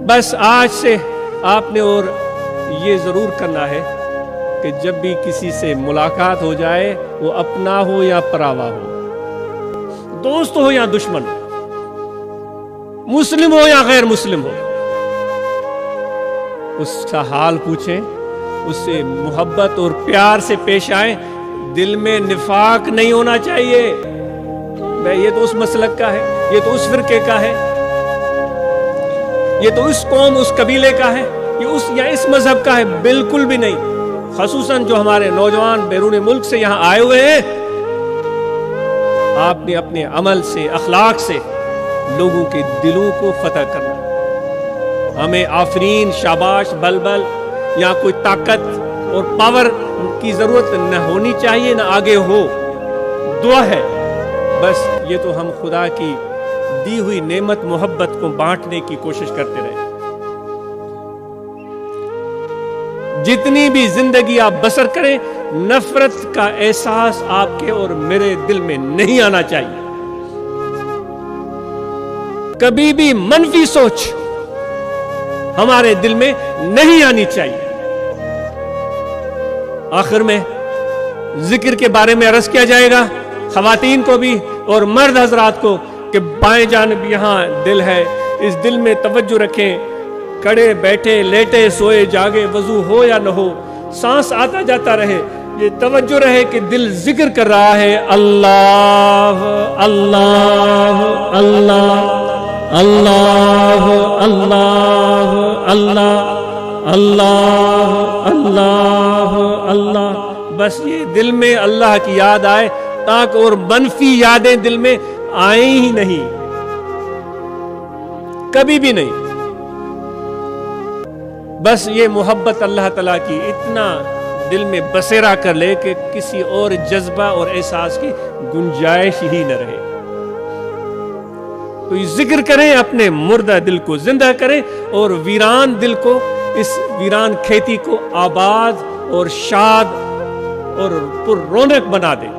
بس آج سے آپ نے اور یہ ضرور کرنا ہے کہ جب بھی کسی سے ملاقات ہو جائے، وہ اپنا ہو یا پراوا ہو، دوست ہو یا دشمن، مسلم ہو یا غیر مسلم ہو، اس کا حال پوچھیں، اس سے محبت اور پیار سے پیش آئیں۔ دل میں نفاق نہیں ہونا چاہیے، یہ تو اس مسلک کا ہے، یہ تو اس فرقے کا ہے، یہ تو اس قوم اس قبیلے کا ہے، یہ اس یا اس مذہب کا ہے، بالکل بھی نہیں۔ خصوصاً جو ہمارے نوجوان بیرون ملک سے یہاں آئے ہوئے ہیں، آپ نے اپنے عمل سے، اخلاق سے لوگوں کے دلوں کو فتح کرنا۔ ہمیں آفرین، شاباش، بلبل یا کوئی طاقت اور پاور کی ضرورت نہ ہونی چاہیے، نہ آگے ہو، دعا ہے بس یہ تو ہم خدا کی دی ہوئی نعمت محبت کو بانٹنے کی کوشش کرتے رہے۔ جتنی بھی زندگی آپ بسر کریں، نفرت کا احساس آپ کے اور میرے دل میں نہیں آنا چاہیے، کبھی بھی منفی سوچ ہمارے دل میں نہیں آنی چاہیے۔ آخر میں ذکر کے بارے میں عرض کیا جائے گا خواتین کو بھی اور مرد حضرات کو کہ بائیں جانب یہاں دل ہے، اس دل میں توجہ رکھیں، کھڑے بیٹھے لیٹے سوئے جاگے، وضو ہو یا نہ ہو، سانس آتا جاتا رہے، یہ توجہ رہے کہ دل ذکر کر رہا ہے، اللہ اللہ اللہ اللہ اللہ اللہ اللہ اللہ اللہ، بس یہ دل میں اللہ کی یاد آئے تاکہ اور منفی یادیں دل میں آئیں ہی نہیں، کبھی بھی نہیں۔ بس یہ محبت اللہ تعالیٰ کی اتنا دل میں بسیرا کر لے کہ کسی اور جذبہ اور احساس کی گنجائش ہی نہ رہے۔ تو یہ ذکر کریں، اپنے مردہ دل کو زندہ کریں اور ویران دل کو، اس ویران کھیتی کو آباد اور شاد اور پر رونق بنا دیں۔